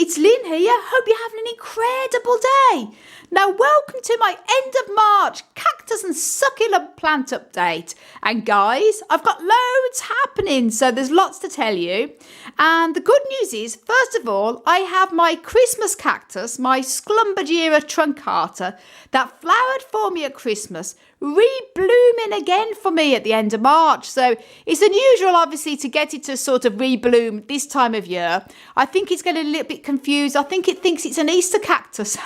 it's Lynn here. Hope you're having an incredible day. Now, welcome to my end of March cactus and succulent plant update. And guys, I've got loads happening, so there's lots to tell you. And the good news is, first of all, I have my Christmas cactus, my Schlumbergera truncata, that flowered for me at Christmas, reblooming again for me at the end of March. So it's unusual, obviously, to get it to sort of rebloom this time of year. I think it's getting a little bit confused. I think it thinks it's an Easter cactus.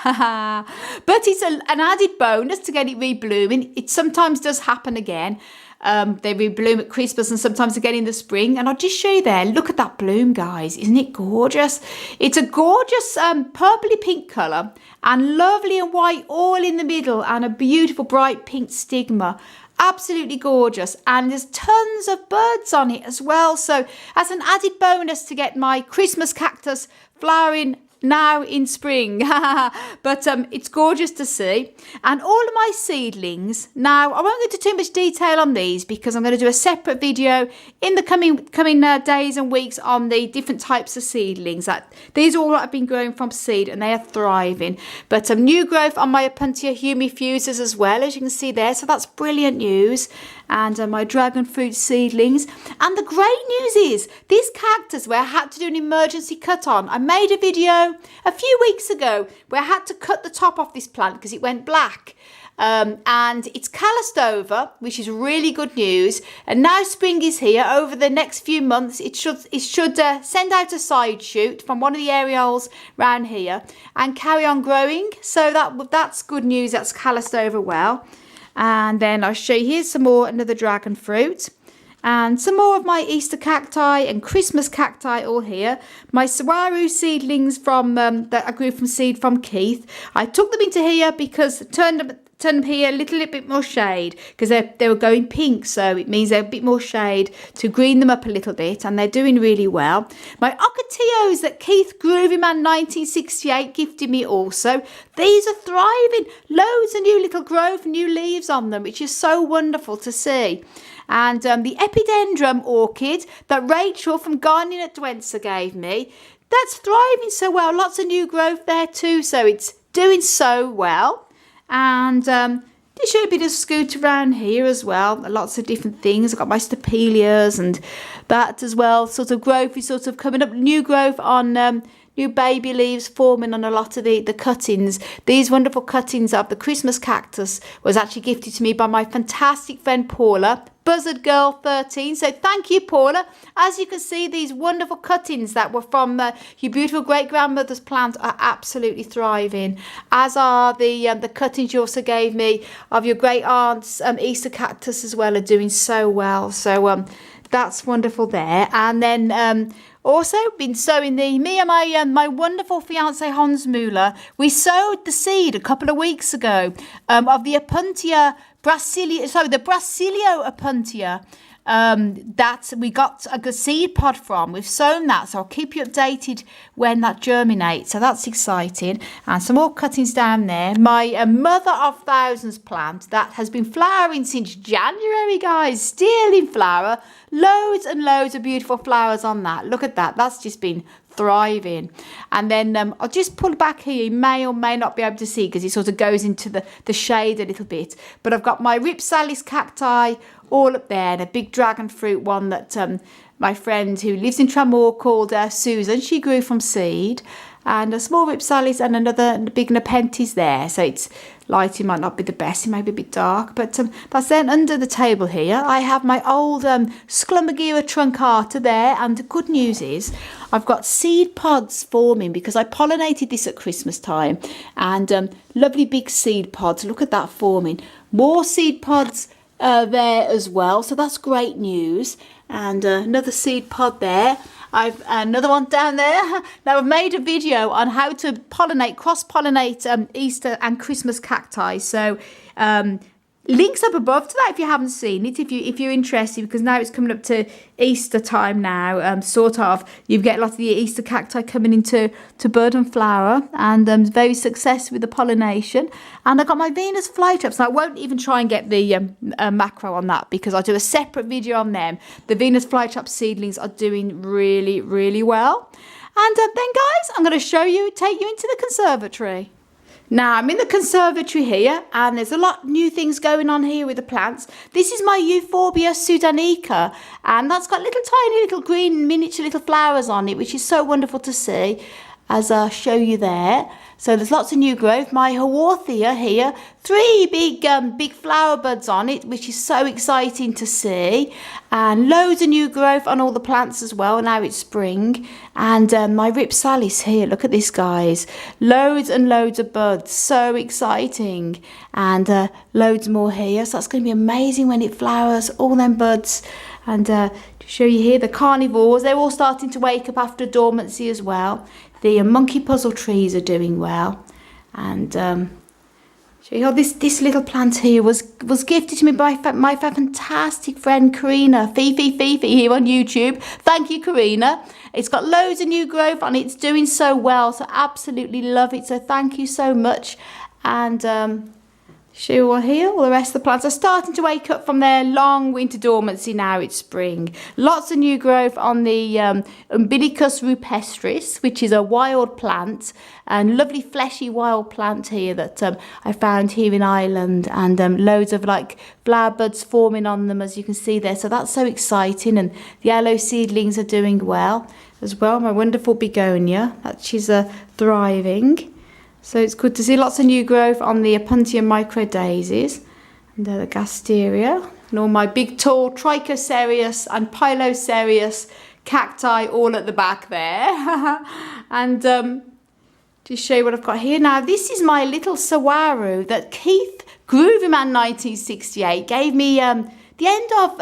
But it's an added bonus to get it reblooming. It sometimes does happen again. They rebloom at Christmas and sometimes again in the spring. And I'll just show you there. Look at that bloom, guys. Isn't it gorgeous? It's a gorgeous purpley pink colour and lovely and white all in the middle and a beautiful bright pink stigma. Absolutely gorgeous. And there's tons of birds on it as well. So as an added bonus to get my Christmas cactus flowering now in spring. But it's gorgeous to see. And all of my seedlings, now I won't go into too much detail on these because I'm going to do a separate video in the coming days and weeks on the different types of seedlings. These are all that have been growing from seed and they are thriving. But new growth on my Opuntia humifusas as well, as you can see there, so that's brilliant news. And my dragon fruit seedlings. And the great news is this cactus where I had to do an emergency cut on. I made a video a few weeks ago where I had to cut the top off this plant because it went black. And it's calloused over, which is really good news. And now spring is here. Over the next few months, it should send out a side shoot from one of the areoles round here and carry on growing. So that's good news. That's calloused over well. And then I'll show you here's some more, another dragon fruit. And some more of my Easter cacti and Christmas cacti all here. My saguaro seedlings from that I grew from seed from Keith. I took them into here because turned them here a little bit more shade because they were going pink, so it means they're a bit more shade to green them up a little bit, and they're doing really well. My ocotillos that Keith Groovyman 1968 gifted me also, these are thriving. Loads of new little growth, new leaves on them, which is so wonderful to see. And the epidendrum orchid that Rachel from Gardening at Dwenser gave me, that's thriving so well. Lots of new growth there too, so it's doing so well. And just show a bit of scoot around here as well. Lots of different things. I've got my stapelias and that as well. Sort of growth is sort of coming up. New growth on new baby leaves forming on a lot of the cuttings. These wonderful cuttings of the Christmas cactus was actually gifted to me by my fantastic friend Paula, Buzzard Girl 13. So thank you, Paula. As you can see, these wonderful cuttings that were from your beautiful great-grandmother's plant are absolutely thriving, as are the cuttings you also gave me of your great-aunt's Easter cactus as well, are doing so well. So that's wonderful there. And then also been sowing me and my wonderful fiance Hans Muller, we sowed the seed a couple of weeks ago of the Opuntia the Brasilio Opuntia that we got a seed pod from. We've sown that, so I'll keep you updated when that germinates. So that's exciting. And some more cuttings down there. My Mother of Thousands plant that has been flowering since January, guys. Still in flower. Loads and loads of beautiful flowers on that. Look at that. That's just been thriving. And then I'll just pull back here. You may or may not be able to see because it sort of goes into the shade a little bit. But I've got my Ripsalis cacti all up there, and a big dragon fruit one that my friend who lives in Tramore called Susan, she grew from seed, and a small Ripsalis and another big Nepenthes there. So it's lighting might not be the best, it may be a bit dark, but that's then under the table here. I have my old Schlumbergera truncata there, and the good news is I've got seed pods forming because I pollinated this at Christmas time, and lovely big seed pods. Look at that forming. More seed pods there as well, so that's great news. And another seed pod there. I've another one down there. Now I've made a video on how to cross-pollinate Easter and Christmas cacti. So links up above to that if you haven't seen it, if you're interested, because now it's coming up to Easter time now, sort of. You get a lot of the Easter cacti coming into bud and flower, and very successful with the pollination. And I've got my Venus flytraps. Now I won't even try and get the macro on that because I'll do a separate video on them. The Venus flytrap seedlings are doing really, really well. And then guys, I'm going to take you into the conservatory. Now I'm in the conservatory here, and there's a lot of new things going on here with the plants. This is my Euphorbia sudanica, and that's got little tiny little green miniature little flowers on it, which is so wonderful to see, as I'll show you there. So there's lots of new growth. My Haworthia here, 3 big flower buds on it, which is so exciting to see, and loads of new growth on all the plants as well. Now it's spring. And my Ripsalis here, look at this guys, loads and loads of buds, so exciting, and loads more here. So that's going to be amazing when it flowers, all them buds. And to show you here, the carnivores, they're all starting to wake up after dormancy as well. The monkey puzzle trees are doing well. And show you how this little plant here was gifted to me by my fantastic friend Karina, Fifi here on YouTube. Thank you, Karina. It's got loads of new growth and it's doing so well, so absolutely love it. So thank you so much. And show you all here, all the rest of the plants are starting to wake up from their long winter dormancy. Now it's spring. Lots of new growth on the Umbilicus rupestris, which is a wild plant, and lovely fleshy wild plant here that I found here in Ireland, and loads of like flower buds forming on them, as you can see there. So that's so exciting, and the aloe seedlings are doing well as well. My wonderful begonia, that she's thriving. So it's good to see lots of new growth on the Opuntia micro daisies, and the Gasteria, and all my big tall Trichocereus and Pilocereus cacti all at the back there. And to show you what I've got here. Now this is my little saguaro that Keith Groovyman 1968 gave me the end of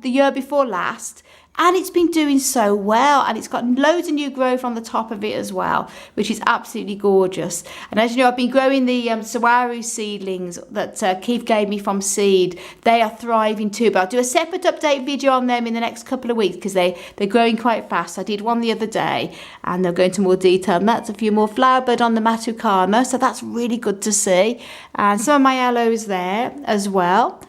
the year before last. And it's been doing so well, and it's got loads of new growth on the top of it as well, which is absolutely gorgeous. And as you know, I've been growing the saguaro seedlings that Keith gave me from seed. They are thriving too, but I'll do a separate update video on them in the next couple of weeks because they're growing quite fast. I did one the other day, and they'll go into more detail. And that's a few more flower bud on the Matucana, so that's really good to see. And some of my aloes there as well.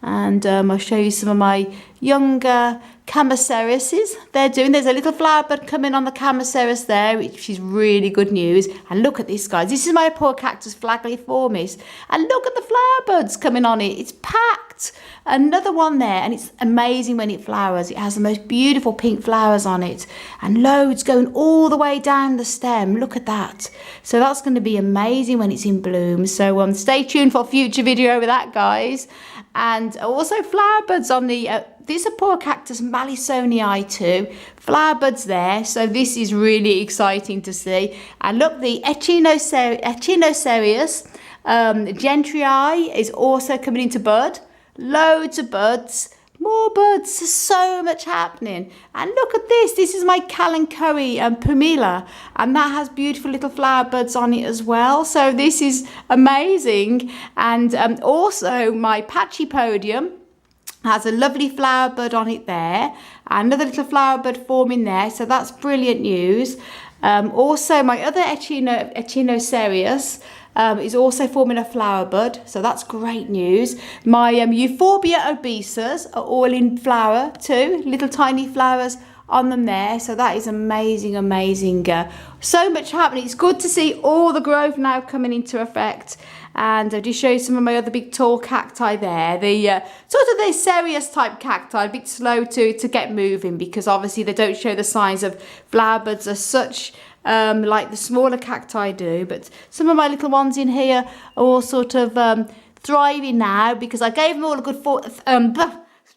And I'll show you some of my younger Chamacereus. There's a little flower bud coming on the Chamacereus there, which is really good news. And look at this, guys. This is my poor cactus Flagelliformis. And look at the flower buds coming on it. It's packed. Another one there, and it's amazing when it flowers. It has the most beautiful pink flowers on it, and loads going all the way down the stem. Look at that. So that's going to be amazing when it's in bloom. So stay tuned for a future video with that, guys. And also flower buds on the this is a poor cactus Malisonii too. Flower buds there, so this is really exciting to see. And look, the Echinocereus gentrii is also coming into bud. Loads of buds, more buds, there's so much happening. And look at this, this is my Kalanchoe pumila, and that has beautiful little flower buds on it as well. So this is amazing. And also my Pachypodium has a lovely flower bud on it there, another little flower bud forming there, so that's brilliant news. Also my other Echinocereus is also forming a flower bud, so that's great news. My Euphorbia obesus are all in flower too, little tiny flowers on them there, so that is amazing. So much happening. It's good to see all the growth now coming into effect. And I'll just show you some of my other big tall cacti there. The sort of the serious type cacti, a bit slow to get moving because obviously they don't show the signs of flower buds as such, like the smaller cacti do. But some of my little ones in here are all sort of thriving now because I gave them all a good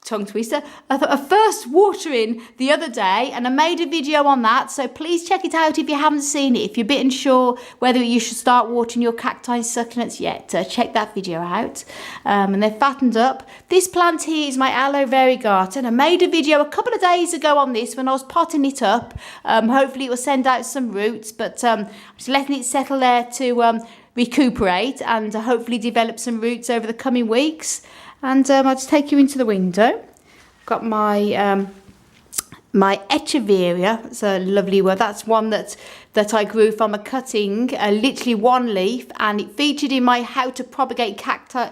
tongue twister, a first watering the other day, and I made a video on that, so please check it out if you haven't seen it. If you're a bit unsure whether you should start watering your cacti succulents yet, check that video out. And they're fattened up. This plant here is my aloe variegata, and I made a video a couple of days ago on this when I was potting it up. Hopefully it will send out some roots, but I'm just letting it settle there to recuperate and hopefully develop some roots over the coming weeks. And I'll just take you into the window. I've got my my Echeveria. It's a lovely word. That's one that I grew from a cutting, literally one leaf, and it featured in my how to propagate succulents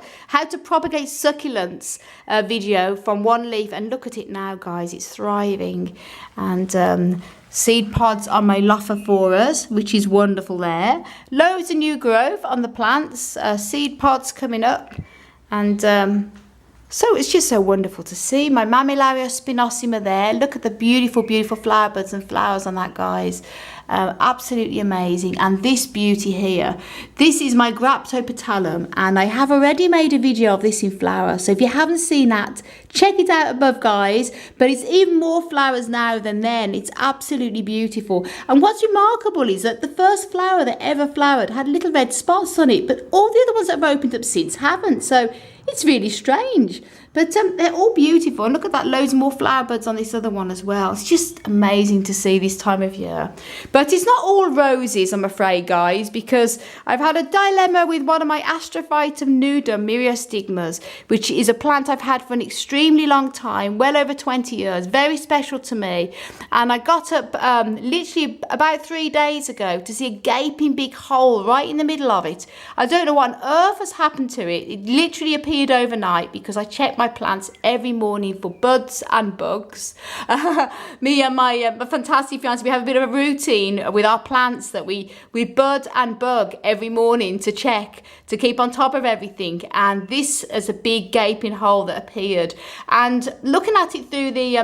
video from one leaf. And look at it now, guys, it's thriving. And seed pods on my Lophophoras, which is wonderful there. Loads of new growth on the plants, seed pods coming up, and so it's just so wonderful to see. My Mammillaria spinosima there. Look at the beautiful, beautiful flower buds and flowers on that, guys. Absolutely amazing. And this beauty here, this is my Graptopetalum, and I have already made a video of this in flower. So if you haven't seen that, check it out above, guys. But it's even more flowers now than then. It's absolutely beautiful. And what's remarkable is that the first flower that ever flowered had little red spots on it, but all the other ones that have opened up since haven't. So it's really strange, but they're all beautiful. And look at that, loads more flower buds on this other one as well. It's just amazing to see this time of year. But it's not all roses, I'm afraid, guys, because I've had a dilemma with one of my Astrophytum nudum myriostigmas, which is a plant I've had for an extremely long time, well over 20 years, very special to me. And I got up literally about 3 days ago to see a gaping big hole right in the middle of it. I don't know what on earth has happened to it. It literally appeared overnight because I check my plants every morning for buds and bugs. Me and my fantastic fiance, we have a bit of a routine with our plants that we bud and bug every morning to check, to keep on top of everything. And this is a big gaping hole that appeared. And looking at it through the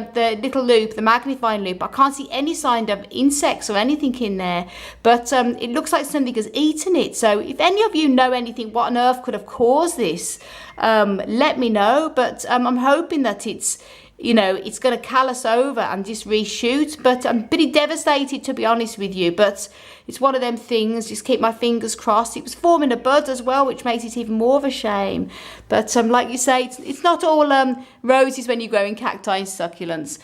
little loop, the magnifying loop, I can't see any sign of insects or anything in there. But it looks like something has eaten it. So if any of you know anything, what on earth could have caused this, let me know. But I'm hoping that it's going to callus over and just reshoot. But I'm pretty devastated, to be honest with you. But it's one of them things, just keep my fingers crossed. It was forming a bud as well, which makes it even more of a shame. But like you say, it's not all roses when you're growing cacti and succulents.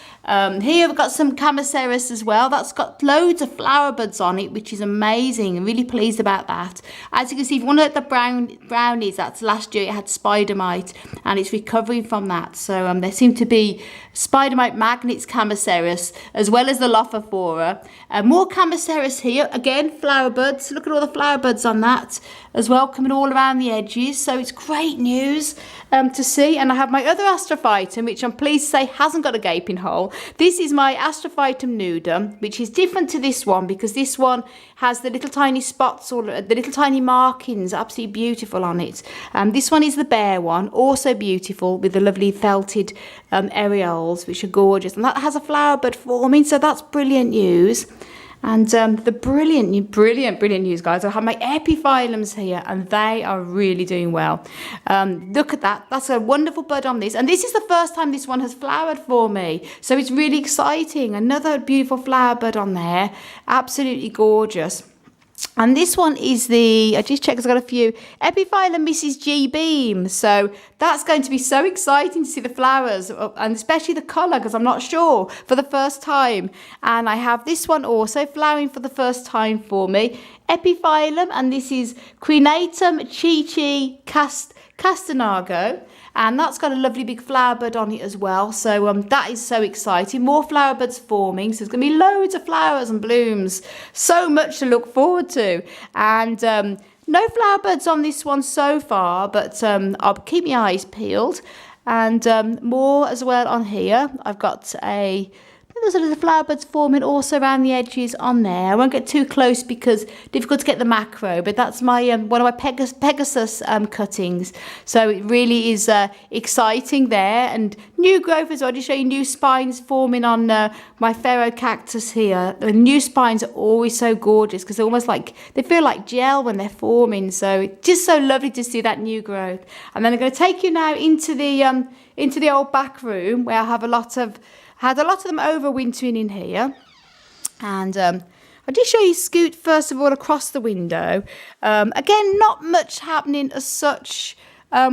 Here we've got some Chamaecereus as well. That's got loads of flower buds on it, which is amazing. I'm really pleased about that. As you can see, if you want to look at the brownies, that's last year it had spider mite, and it's recovering from that. So there seem to be spider mite magnets Chamaecereus, as well as the Lophophora. More Chamaecereus here. Again, flower buds. Look at all the flower buds on that as well, coming all around the edges. So it's great news to see. And I have my other Astrophytum, which I'm pleased to say hasn't got a gaping hole. This is my Astrophytum nudum, which is different to this one because this one has the little tiny spots or the little tiny markings, absolutely beautiful on it. This one is the bare one, also beautiful with the lovely felted areoles, which are gorgeous. And that has a flower bud forming, so that's brilliant news. And the brilliant news, guys, I have my epiphyllums here, and they are really doing well. Look at that. That's a wonderful bud on this. And this is the first time this one has flowered for me. So it's really exciting. Another beautiful flower bud on there. Absolutely gorgeous. And this one is I just checked, I've got a few Epiphyllum Mrs. G Beam. So that's going to be so exciting to see the flowers, and especially the colour, because I'm not sure, for the first time. And I have this one also flowering for the first time for me. Epiphyllum, and this is Crenatum Chichi Castanago. And that's got a lovely big flower bud on it as well. So that is so exciting. More flower buds forming. So there's going to be loads of flowers and blooms. So much to look forward to. And no flower buds on this one so far, but I'll keep my eyes peeled. And more as well on here. I've got there's a little flower buds forming also around the edges on there. I won't get too close because difficult to get the macro, but that's my one of my Pegasus cuttings. So it really is exciting there, and new growth as well. I'll just show you new spines forming on my Pharaoh cactus here. The new spines are always so gorgeous because they're almost like, they feel like gel when they're forming. So it's just so lovely to see that new growth. And then I'm going to take you now into the old back room where I have a lot of them overwintering in here. And I'll just show you scoot first of all across the window. Again, not much happening as such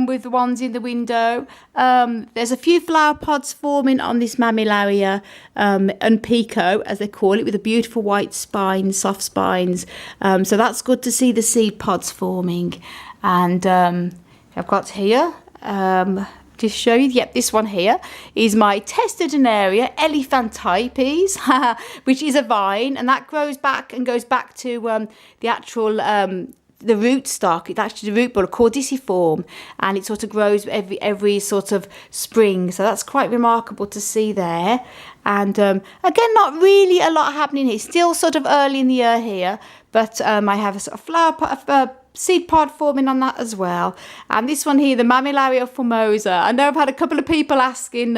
with the ones in the window. There's a few flower pods forming on this Mammillaria unpico, as they call it, with a beautiful white spine, soft spines. So that's good to see the seed pods forming. And I've got here just show you. Yep, this one here is my Testudinaria elephantypes, which is a vine, and that grows back and goes back to the actual the root stock. It's actually the root ball, caudiciform, and it sort of grows every sort of spring. So that's quite remarkable to see there. And again, not really a lot happening here. Still sort of early in the year here, but I have a sort of flower pot, seed pod forming on that as well. And this one here, the Mammillaria formosa. I know I've had a couple of people asking,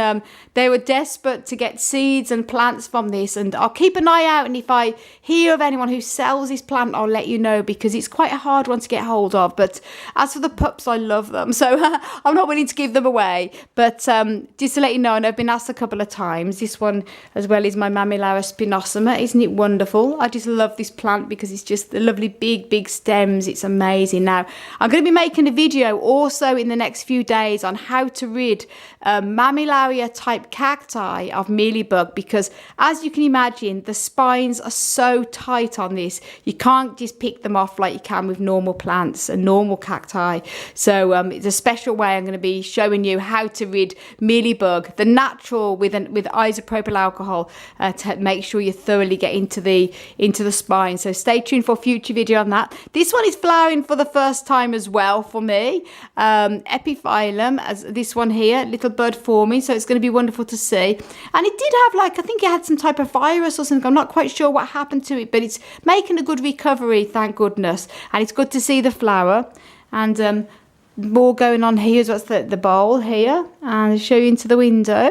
they were desperate to get seeds and plants from this, and I'll keep an eye out, and if I hear of anyone who sells this plant, I'll let you know, because it's quite a hard one to get hold of. But as for the pups, I love them, so I'm not willing to give them away. But just to let you know, and I've been asked a couple of times, this one as well is my Mammillaria spinosoma. Isn't it wonderful? I just love this plant because it's just the lovely big stems. It's amazing. Now, I'm going to be making a video also in the next few days on how to rid Mammillaria type cacti of mealybug, because as you can imagine, the spines are so tight on this. You can't just pick them off like you can with normal plants and normal cacti. So it's a special way I'm going to be showing you how to rid mealybug, the natural with isopropyl alcohol, to make sure you thoroughly get into the spine. So stay tuned for a future video on that. This one is flowering for the first time as well for me. Epiphyllum, as this one here, little bud forming, so it's going to be wonderful to see. And it did have, like, I think it had some type of virus or something. I'm not quite sure what happened to it, but it's making a good recovery, thank goodness. And it's good to see the flower. And more going on here. So that's the bowl here, and I'll show you into the window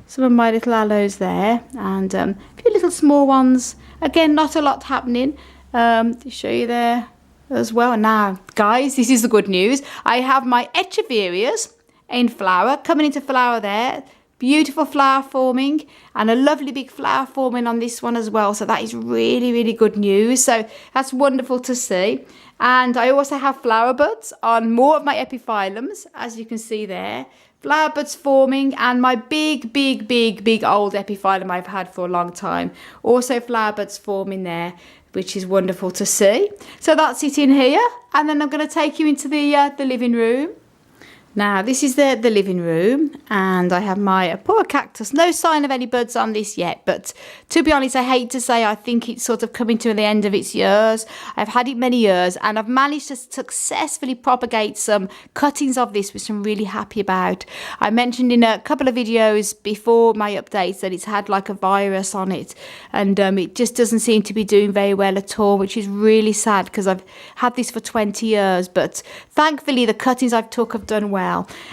some of my little aloes there, and a few little small ones. Again, not a lot happening. To show you there as well. Now, guys, this is the good news. I have my echeverias in flower, coming into flower there. Beautiful flower forming, and a lovely big flower forming on this one as well. So that is really good news. So that's wonderful to see. And I also have flower buds on more of my epiphyllums, as you can see there. Flower buds forming, and my big old epiphyllum I've had for a long time. Also flower buds forming there, which is wonderful to see. So that's it in here, and then I'm going to take you into the living room. Now, this is the living room, and I have my poor cactus. No sign of any buds on this yet, but to be honest, I hate to say, I think it's sort of coming to the end of its years. I've had it many years, and I've managed to successfully propagate some cuttings of this, which I'm really happy about. I mentioned in a couple of videos before my updates that it's had like a virus on it, and it just doesn't seem to be doing very well at all, which is really sad, because I've had this for 20 years, but thankfully the cuttings I've took have done well.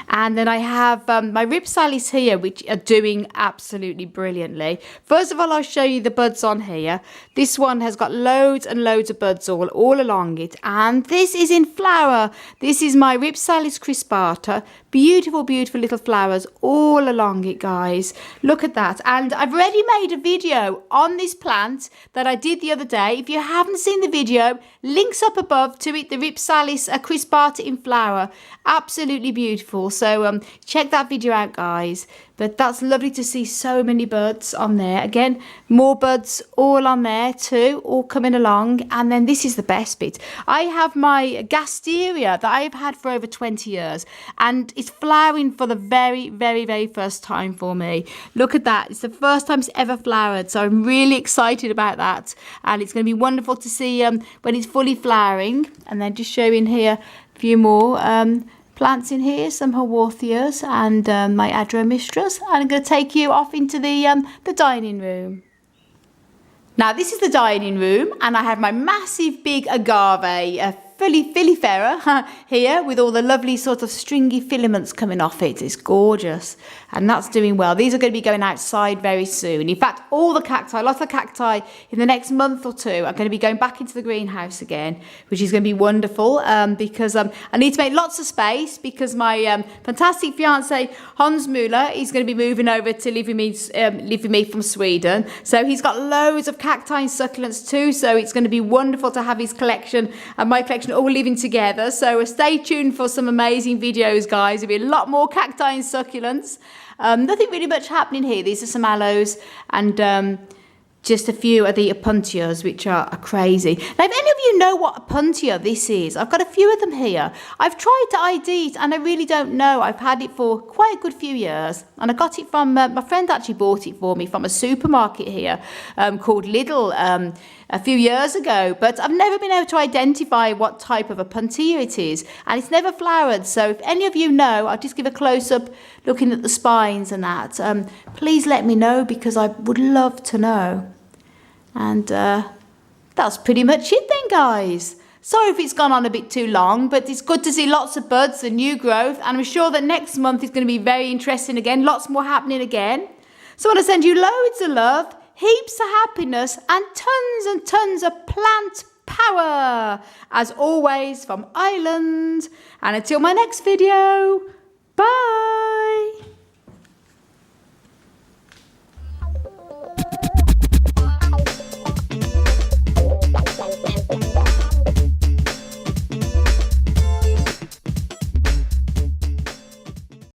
And then I have my Ripsalis here, which are doing absolutely brilliantly. First of all, I'll show you the buds on here. This one has got loads and loads of buds all along it, and this is in flower. This is my Ripsalis crispata. Beautiful little flowers all along it, guys. Look at that. And I've already made a video on this plant that I did the other day. If you haven't seen the video, links up above to it, the Ripsalis crispata in flower. Absolutely beautiful. So check that video out, guys. But that's lovely to see so many buds on there. Again, more buds all on there too, all coming along. And then this is the best bit. I have my Gasteria that I've had for over 20 years. And it's flowering for the very first time for me. Look at that. It's the first time it's ever flowered. So I'm really excited about that. And it's going to be wonderful to see when it's fully flowering. And then just showing here a few more plants in here, some Haworthias and my Adromistras. And I'm going to take you off into the dining room. Now, this is the dining room, and I have my massive big agave, filifera here, with all the lovely sort of stringy filaments coming off it. It's gorgeous, and that's doing well. These are going to be going outside very soon. In fact, all the cacti, lots of cacti in the next month or two are going to be going back into the greenhouse again, which is going to be wonderful, because I need to make lots of space, because my fantastic fiance Hans Müller is going to be moving over to live with me from Sweden. So he's got loads of cacti and succulents too, so it's going to be wonderful to have his collection and my collection all living together. So stay tuned for some amazing videos, guys. There'll be a lot more cacti and succulents. Nothing really much happening here. These are some aloes and just a few of the opuntias, which are crazy. Now, if any of you know what opuntia this is, I've got a few of them here. I've tried to ID it, and I really don't know. I've had it for quite a good few years, and I got it from, my friend actually bought it for me from a supermarket here called Lidl a few years ago, but I've never been able to identify what type of opuntia it is, and it's never flowered. So if any of you know, I'll just give a close-up looking at the spines and that. Please let me know, because I would love to know. And that's pretty much it then, guys. Sorry if it's gone on a bit too long, but it's good to see lots of buds and new growth, and I'm sure that next month is going to be very interesting again, lots more happening again. So I want to send you loads of love, heaps of happiness, and tons of plant power, as always, from Ireland. And until my next video, bye!